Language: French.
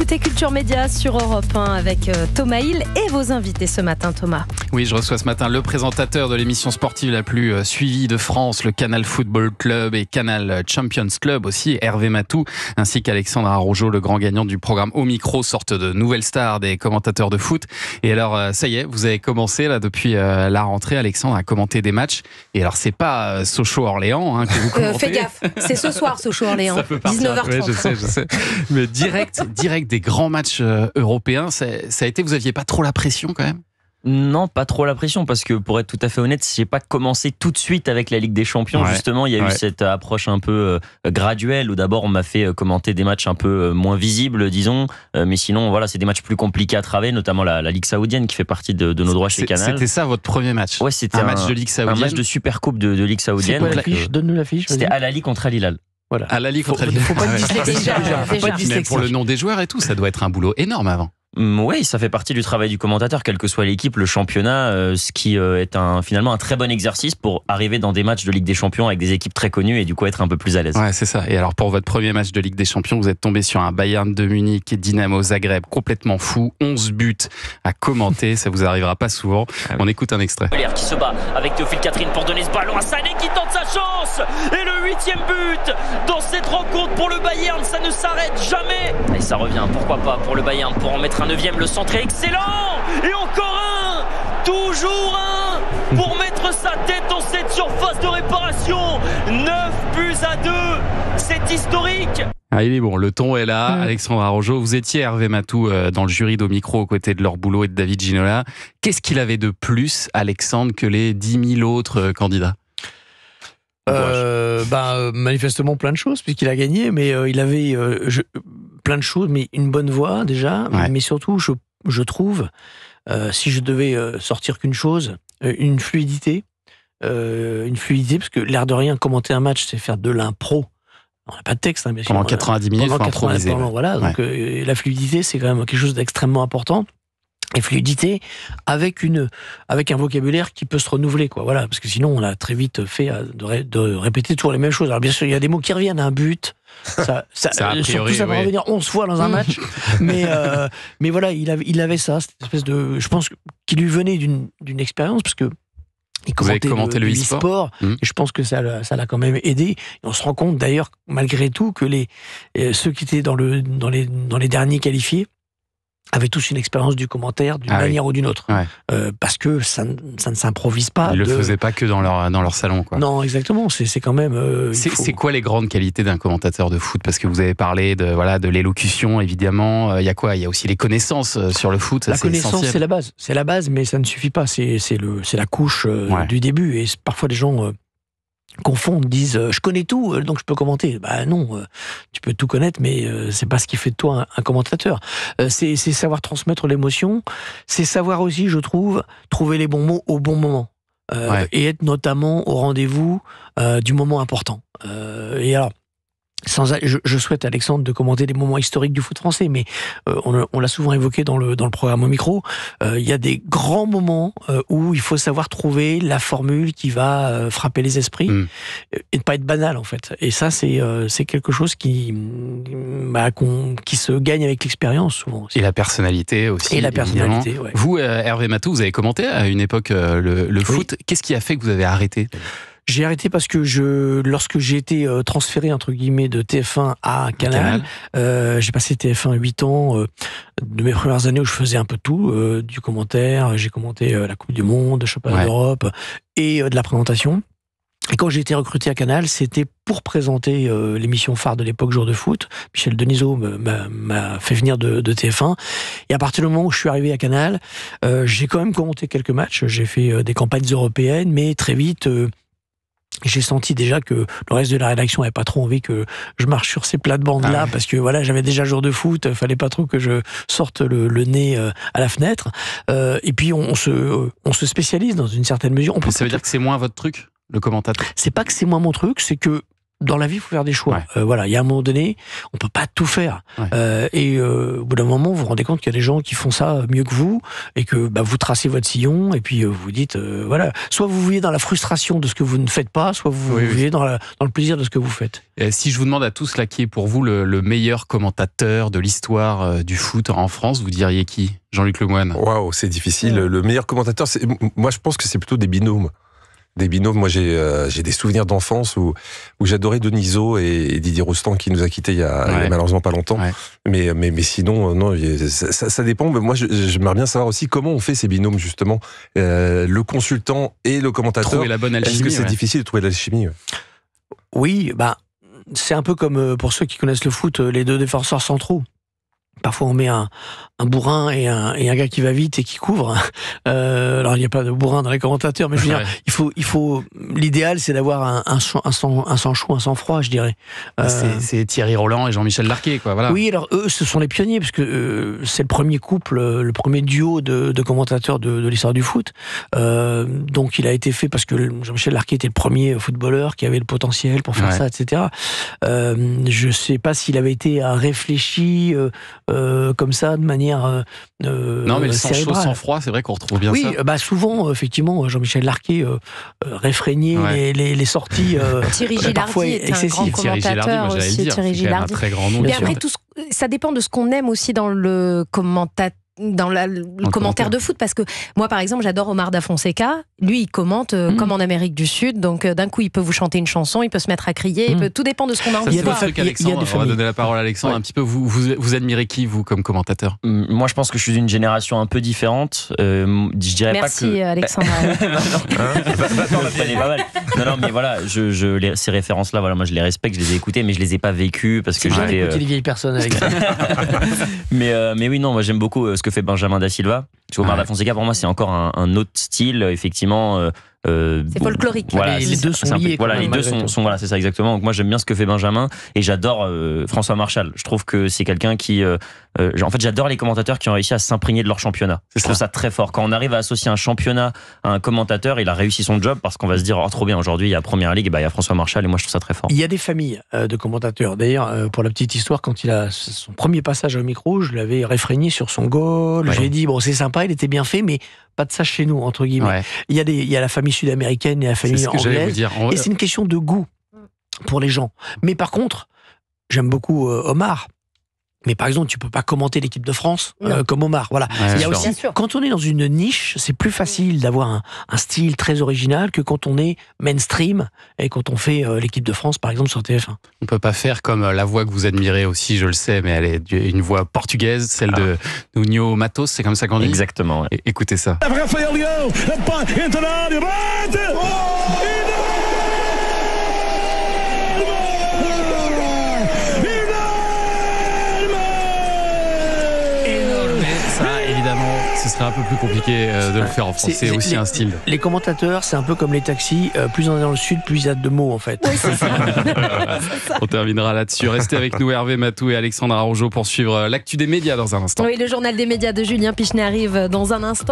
écoutez Culture Média sur Europe 1 avec Thomas Hill et vos invités ce matin, Thomas. Oui, je reçois ce matin le présentateur de l'émission sportive la plus suivie de France, le Canal Football Club et Canal Champions Club aussi, Hervé Matou, ainsi qu'Alexandre Arrojo, le grand gagnant du programme Au Micro, sorte de nouvelle star des commentateurs de foot. Et alors, ça y est, vous avez commencé là depuis la rentrée, Alexandre, à commenter des matchs. Et alors, c'est pas Sochaux-Orléans que vous commentez. Fais gaffe, c'est ce soir Sochaux-Orléans, 19h30. Oui, je sais. Mais direct des grands matchs européens, ça a été, vous aviez pas trop la pression quand même ? Non, pas trop la pression, parce que pour être tout à fait honnête, j'ai pas commencé tout de suite avec la Ligue des Champions. Ouais, justement, il y a eu cette approche un peu graduelle, où d'abord on m'a fait commenter des matchs un peu moins visibles, disons, mais sinon voilà, c'est des matchs plus compliqués à travailler, notamment la Ligue saoudienne qui fait partie de nos droits chez Canal. C'était ça votre premier match? Ouais, c'était un match de Ligue saoudienne, un match de Super Coupe de Ligue saoudienne. C'est quoi l'affiche? Donne-nous l'affiche. C'était Al Ahly contre Al Hilal. Voilà. Al Ahly contre Al Hilal. Faut pas être dyslexie. Mais pour le nom des joueurs et tout, ça doit être un boulot énorme avant. Oui, ça fait partie du travail du commentateur, quelle que soit l'équipe, le championnat, ce qui est finalement un très bon exercice pour arriver dans des matchs de Ligue des Champions avec des équipes très connues et du coup être un peu plus à l'aise. Ouais, c'est ça. Et alors pour votre premier match de Ligue des Champions, vous êtes tombé sur un Bayern de Munich et Dynamo Zagreb complètement fou, 11 buts à commenter, ça vous arrivera pas souvent. On écoute un extrait. Qui se bat avec Théophile Catherine pour donner ce ballon à Sané qui tente sa chance et le 8e but dans cette rencontre pour le Bayern, ça ne s'arrête jamais. Et ça revient, pourquoi pas pour le Bayern pour en mettre un 9e, le centre est excellent et encore un, toujours un pour mettre sa tête dans cette surface de réparation. 9 buts à 2, c'est historique. Ah, il est bon, le ton est là. Alexandre Arrojo, vous étiez Hervé Matou dans le jury d'Au Micro aux côtés de Laure Boulot et de David Ginola. Qu'est-ce qu'il avait de plus, Alexandre, que les 10 000 autres candidats? Manifestement plein de choses puisqu'il a gagné, mais il avait plein de choses, mais une bonne voix déjà, mais surtout je trouve, si je devais sortir qu'une chose, une fluidité, parce que l'air de rien, commenter un match, c'est faire de l'impro. On n'a pas de texte, bien sûr. Pendant 90 minutes, il faut improviser. Voilà, donc la fluidité, c'est quand même quelque chose d'extrêmement important. Et fluidité avec un vocabulaire qui peut se renouveler, quoi. Voilà, parce que sinon on a très vite fait de répéter toujours les mêmes choses. Alors bien sûr, il y a des mots qui reviennent, un but, ça surtout ça va revenir 11 fois dans un match, mais voilà, il avait ça, cette espèce de, je pense qu'il lui venait d'une expérience, parce que il commentait le e-sport, et je pense que ça l'a quand même aidé. Et on se rend compte d'ailleurs, malgré tout, que ceux qui étaient dans les derniers qualifiés avaient tous une expérience du commentaire d'une manière ou d'une autre. Parce que ça ne s'improvise pas. Ils ne le faisaient pas que dans leur salon, quoi. Non, exactement. C'est quand même... C'est quoi les grandes qualités d'un commentateur de foot? Parce que vous avez parlé de l'élocution, évidemment. Il y a quoi? Il y a aussi les connaissances sur le foot. La connaissance, c'est la base. C'est la base, mais ça ne suffit pas. C'est la couche du début. Et parfois, les gens... confondent, disent je connais tout donc je peux commenter. Non, tu peux tout connaître, mais c'est pas ce qui fait de toi un commentateur. C'est savoir transmettre l'émotion, c'est savoir aussi, je trouve, trouver les bons mots au bon moment, et être notamment au rendez-vous du moment important. Et alors, je souhaite, Alexandre, de commenter des moments historiques du foot français, mais on l'a souvent évoqué dans le programme Au Micro. Il y a des grands moments où il faut savoir trouver la formule qui va frapper les esprits et ne pas être banal, en fait. Et ça, c'est quelque chose qui se gagne avec l'expérience, souvent aussi. Et la personnalité aussi. Et la personnalité, Vous, Hervé Matou, vous avez commenté à une époque le foot. Qu'est-ce qui a fait que vous avez arrêté ? J'ai arrêté parce que lorsque j'ai été transféré, entre guillemets, de TF1 à Canal. J'ai passé TF1 8 ans, de mes premières années où je faisais un peu tout, du commentaire, j'ai commenté la Coupe du Monde, le Championnat d'Europe, et de la présentation. Et quand j'ai été recruté à Canal, c'était pour présenter l'émission phare de l'époque, Jour de foot. Michel Denisot m'a fait venir de TF1. Et à partir du moment où je suis arrivé à Canal, j'ai quand même commenté quelques matchs, j'ai fait des campagnes européennes, mais très vite... j'ai senti déjà que le reste de la rédaction n'avait pas trop envie que je marche sur ces plates-bandes-là, parce que voilà, j'avais déjà Jour de foot, fallait pas trop que je sorte le nez à la fenêtre. Et puis on se spécialise dans une certaine mesure. Ça veut dire que c'est moins votre truc, le commentateur? C'est pas que c'est moins mon truc, c'est que dans la vie, il faut faire des choix. Voilà, il y a un moment donné, on peut pas tout faire. Et au bout d'un moment, vous vous rendez compte qu'il y a des gens qui font ça mieux que vous, et que vous tracez votre sillon, et puis vous vous dites, voilà, soit vous vivez dans la frustration de ce que vous ne faites pas, soit vous vivez dans le plaisir de ce que vous faites. Et si je vous demande à tous là, qui est pour vous le meilleur commentateur de l'histoire du foot en France, vous diriez qui ? Jean-Luc Lemoine. Waouh, c'est difficile. Le meilleur commentateur, moi je pense que c'est plutôt des binômes. Des binômes, moi j'ai des souvenirs d'enfance où j'adorais Denisot et Didier Rostand qui nous a quittés il y a malheureusement pas longtemps. Mais sinon, non, ça dépend. Mais moi, j'aimerais bien savoir aussi comment on fait ces binômes justement, le consultant et le commentateur. Trouver la bonne alchimie. Est-ce que c'est difficile de trouver l'alchimie ? Oui, c'est un peu comme pour ceux qui connaissent le foot, les deux défenseurs centraux. Parfois, on met un bourrin et un gars qui va vite et qui couvre. Alors, il n'y a pas de bourrin dans les commentateurs, mais je veux dire, l'idéal, c'est d'avoir un sang-chaud, un sang-froid, je dirais. C'est Thierry Roland et Jean-Michel Larquet, quoi. Voilà. Oui, alors eux, ce sont les pionniers, parce que c'est le premier couple, le premier duo de commentateurs de l'histoire du foot. Donc, il a été fait parce que Jean-Michel Larquet était le premier footballeur qui avait le potentiel pour faire ça, etc. Je ne sais pas s'il avait été réfléchi comme ça, de manière non, mais le sang-chaud, sang-froid, c'est vrai qu'on retrouve bien ça. Oui, souvent, effectivement, Jean-Michel Larquet réfrénait les sorties Thierry Gilardi est un grand commentateur aussi. Thierry Gilardi. Un très grand nom. Mais après, ça dépend de ce qu'on aime aussi dans le commentateur. Dans le commentaire de foot, parce que moi par exemple j'adore Omar Da Fonseca, lui il commente comme en Amérique du Sud, donc d'un coup il peut vous chanter une chanson, il peut se mettre à crier, tout dépend de ce qu'on a envie de voir. Alexandre, on va donner la parole à Alexandre un petit peu. Vous admirez qui vous comme commentateur ? Moi je pense que je suis d'une génération un peu différente. Je dirais merci pas que... Alexandre. Non mais voilà, ces références là, voilà, moi je les respecte, je les ai écoutées, mais je les ai pas vécues parce que j'avais écouté les vieilles personnes avec ça. mais oui, non, moi j'aime beaucoup ce que fait Benjamin Da Silva. Omar Da Fonseca, pour moi, c'est encore un autre style, effectivement. C'est folklorique. Voilà, les deux sont liés. Voilà, les deux sont voilà, c'est ça exactement. Donc moi, j'aime bien ce que fait Benjamin et j'adore François Marchal. Je trouve que c'est quelqu'un qui, en fait, j'adore les commentateurs qui ont réussi à s'imprégner de leur championnat. Je trouve ça très fort. Quand on arrive à associer un championnat à un commentateur, il a réussi son job parce qu'on va se dire, oh trop bien, aujourd'hui il y a Première Ligue, il y a François Marchal et moi je trouve ça très fort. Il y a des familles de commentateurs. D'ailleurs, pour la petite histoire, quand il a son premier passage au micro, je l'avais réfrégné sur son goal. J'ai dit bon, c'est sympa, il était bien fait, mais pas de ça chez nous, entre guillemets. Il y a la famille sud-américaine et la famille anglaise. Et c'est une question de goût pour les gens. Mais par contre, j'aime beaucoup Omar. Mais par exemple, tu peux pas commenter l'équipe de France comme Omar. Voilà. Il y a aussi, quand on est dans une niche, c'est plus facile d'avoir un style très original que quand on est mainstream et quand on fait l'équipe de France, par exemple, sur TF1. On peut pas faire comme la voix que vous admirez aussi, je le sais, mais elle est une voix portugaise, celle de Nuno Matos, c'est comme ça qu'on dit ? Exactement. Ouais. Écoutez ça. Ce serait un peu plus compliqué de le faire en français. C'est aussi un style. Les commentateurs, c'est un peu comme les taxis. Plus on est dans le sud, plus il y a de mots en fait. Oui, c'est ça. On terminera là-dessus. Restez avec nous, Hervé Matou et Alexandre Araujo, pour suivre l'actu des médias dans un instant. Oui, le journal des médias de Julien Pichenet arrive dans un instant.